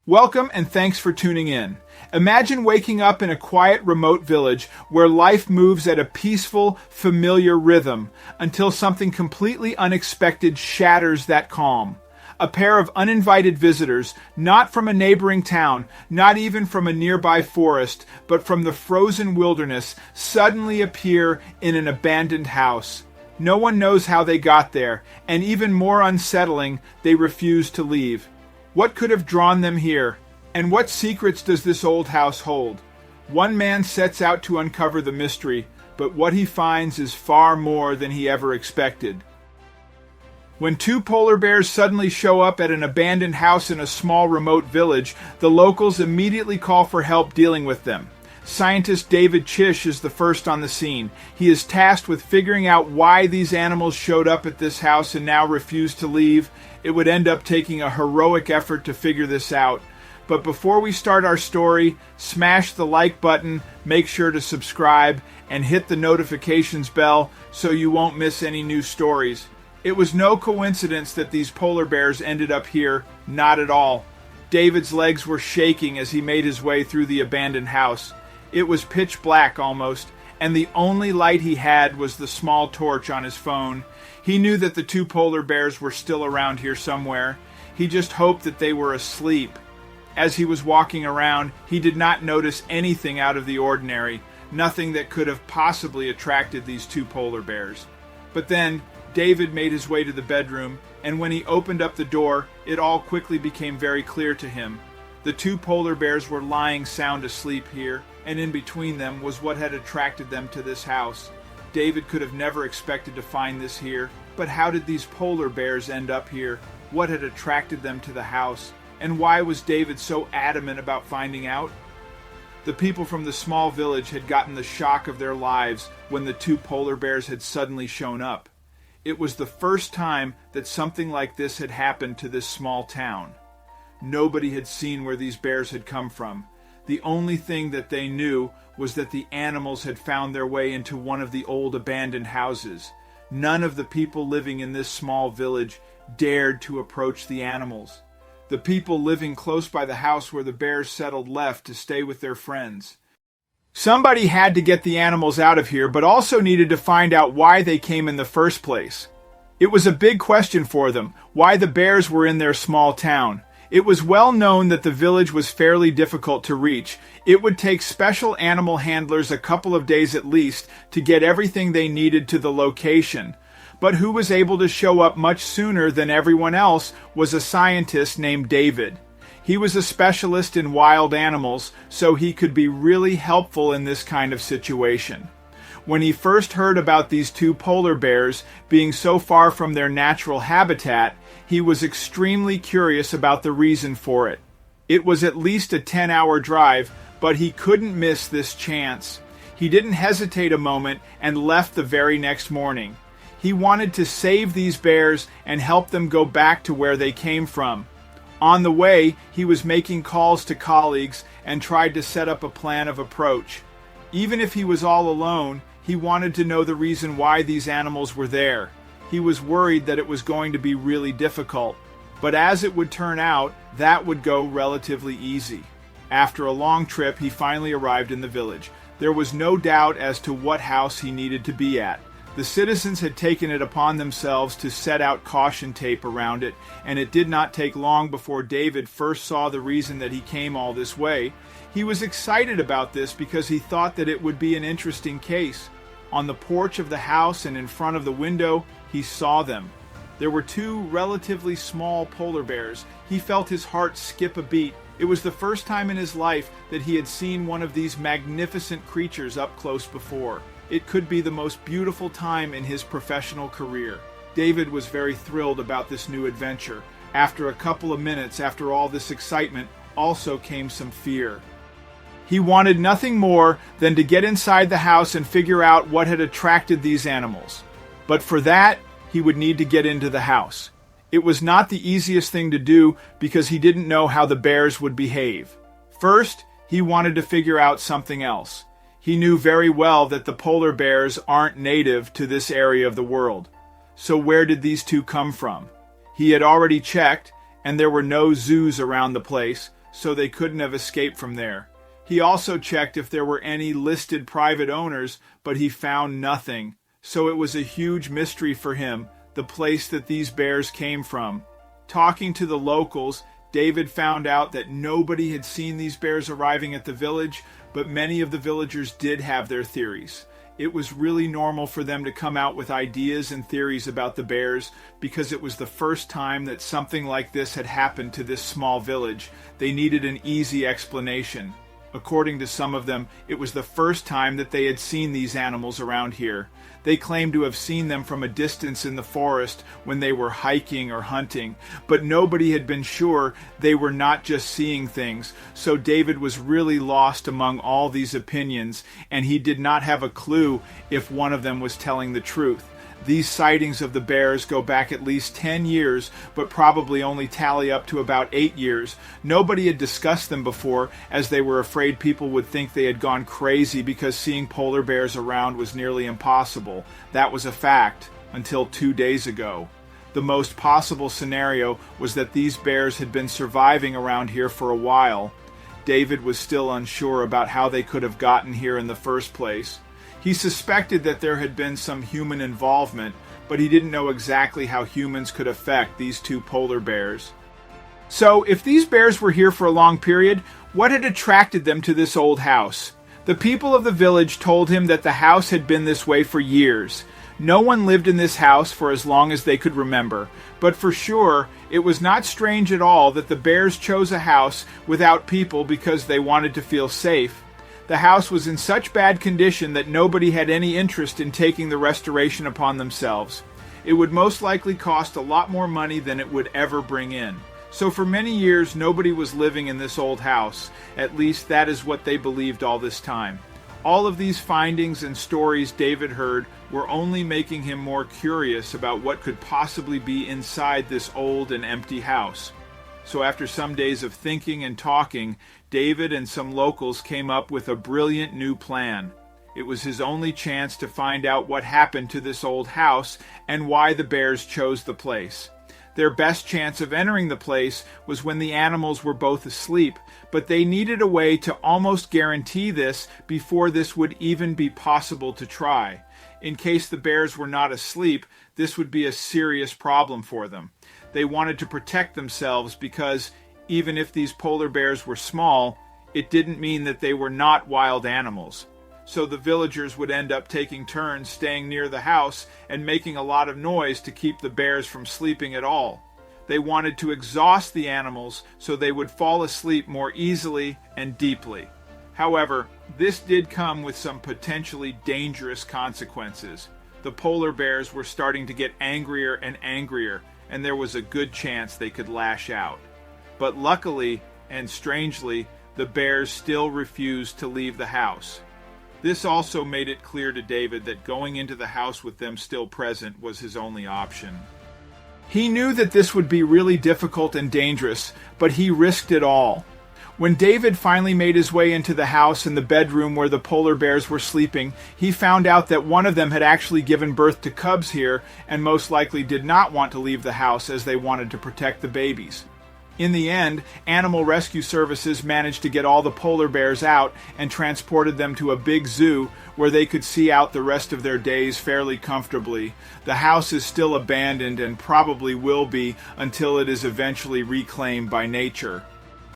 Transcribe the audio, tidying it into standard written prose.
Welcome and thanks for tuning in. Imagine waking up in a quiet, remote village where life moves at a peaceful, familiar rhythm until something completely unexpected shatters that calm. A pair of uninvited visitors, not from a neighboring town, not even from a nearby forest, but from the frozen wilderness, suddenly appear in an abandoned house. No one knows how they got there, and even more unsettling, they refuse to leave. What could have drawn them here? And what secrets does this old house hold? One man sets out to uncover the mystery, but what he finds is far more than he ever expected. When two polar bears suddenly show up at an abandoned house in a small remote village, the locals immediately call for help dealing with them. Scientist David Chishnall is the first on the scene. He is tasked with figuring out why these animals showed up at this house and now refuse to leave. It would end up taking a heroic effort to figure this out. But before we start our story, smash the like button, make sure to subscribe, and hit the notifications bell so you won't miss any new stories. It was no coincidence that these polar bears ended up here, not at all. David's legs were shaking as he made his way through the abandoned house. It was pitch black almost, and the only light he had was the small torch on his phone. He knew that the two polar bears were still around here somewhere. He just hoped that they were asleep. As he was walking around, he did not notice anything out of the ordinary, nothing that could have possibly attracted these two polar bears. But then, David made his way to the bedroom, and when he opened up the door, it all quickly became very clear to him. The two polar bears were lying sound asleep here, and in between them was what had attracted them to this house. David could have never expected to find this here, but how did these polar bears end up here? What had attracted them to the house? And why was David so adamant about finding out? The people from the small village had gotten the shock of their lives when the two polar bears had suddenly shown up. It was the first time that something like this had happened to this small town. Nobody had seen where these bears had come from. The only thing that they knew was that the animals had found their way into one of the old abandoned houses. None of the people living in this small village dared to approach the animals. The people living close by the house where the bears settled left to stay with their friends. Somebody had to get the animals out of here, but also needed to find out why they came in the first place. It was a big question for them, why the bears were in their small town. It was well known that the village was fairly difficult to reach. It would take special animal handlers a couple of days at least to get everything they needed to the location. But who was able to show up much sooner than everyone else was a scientist named David. He was a specialist in wild animals, so he could be really helpful in this kind of situation. When he first heard about these two polar bears being so far from their natural habitat, he was extremely curious about the reason for it. It was at least a 10-hour drive, but he couldn't miss this chance. He didn't hesitate a moment and left the very next morning. He wanted to save these bears and help them go back to where they came from. On the way, he was making calls to colleagues and tried to set up a plan of approach. Even if he was all alone, he wanted to know the reason why these animals were there. He was worried that it was going to be really difficult. But as it would turn out, that would go relatively easy. After a long trip, he finally arrived in the village. There was no doubt as to what house he needed to be at. The citizens had taken it upon themselves to set out caution tape around it, and it did not take long before David first saw the reason that he came all this way. He was excited about this because he thought that it would be an interesting case. On the porch of the house and in front of the window, he saw them. There were two relatively small polar bears. He felt his heart skip a beat. It was the first time in his life that he had seen one of these magnificent creatures up close before. It could be the most beautiful time in his professional career. David was very thrilled about this new adventure. After a couple of minutes after all this excitement, also came some fear. He wanted nothing more than to get inside the house and figure out what had attracted these animals. But for that, he would need to get into the house. It was not the easiest thing to do because he didn't know how the bears would behave. First, he wanted to figure out something else. He knew very well that the polar bears aren't native to this area of the world. So where did these two come from? He had already checked, and there were no zoos around the place, so they couldn't have escaped from there. He also checked if there were any listed private owners, but he found nothing. So it was a huge mystery for him, the place that these bears came from. Talking to the locals, David found out that nobody had seen these bears arriving at the village, but many of the villagers did have their theories. It was really normal for them to come out with ideas and theories about the bears because it was the first time that something like this had happened to this small village. They needed an easy explanation. According to some of them, it was the first time that they had seen these animals around here. They claimed to have seen them from a distance in the forest when they were hiking or hunting, but nobody had been sure they were not just seeing things. So David was really lost among all these opinions, and he did not have a clue if one of them was telling the truth. These sightings of the bears go back at least 10 years, but probably only tally up to about 8 years. Nobody had discussed them before, as they were afraid people would think they had gone crazy because seeing polar bears around was nearly impossible. That was a fact, until 2 days ago. The most possible scenario was that these bears had been surviving around here for a while. David was still unsure about how they could have gotten here in the first place. He suspected that there had been some human involvement, but he didn't know exactly how humans could affect these two polar bears. So, if these bears were here for a long period, what had attracted them to this old house? The people of the village told him that the house had been this way for years. No one lived in this house for as long as they could remember, but for sure, it was not strange at all that the bears chose a house without people because they wanted to feel safe. The house was in such bad condition that nobody had any interest in taking the restoration upon themselves. It would most likely cost a lot more money than it would ever bring in. So for many years, nobody was living in this old house. At least that is what they believed all this time. All of these findings and stories David heard were only making him more curious about what could possibly be inside this old and empty house. So after some days of thinking and talking, David and some locals came up with a brilliant new plan. It was his only chance to find out what happened to this old house and why the bears chose the place. Their best chance of entering the place was when the animals were both asleep, but they needed a way to almost guarantee this before this would even be possible to try. In case the bears were not asleep, this would be a serious problem for them. They wanted to protect themselves because, even if these polar bears were small, it didn't mean that they were not wild animals. So the villagers would end up taking turns staying near the house and making a lot of noise to keep the bears from sleeping at all. They wanted to exhaust the animals so they would fall asleep more easily and deeply. However, this did come with some potentially dangerous consequences. The polar bears were starting to get angrier and angrier, and there was a good chance they could lash out. But luckily, and strangely, the bears still refused to leave the house. This also made it clear to David that going into the house with them still present was his only option. He knew that this would be really difficult and dangerous, but he risked it all. When David finally made his way into the house and the bedroom where the polar bears were sleeping, he found out that one of them had actually given birth to cubs here and most likely did not want to leave the house as they wanted to protect the babies. In the end, animal rescue services managed to get all the polar bears out and transported them to a big zoo where they could see out the rest of their days fairly comfortably. The house is still abandoned and probably will be until it is eventually reclaimed by nature.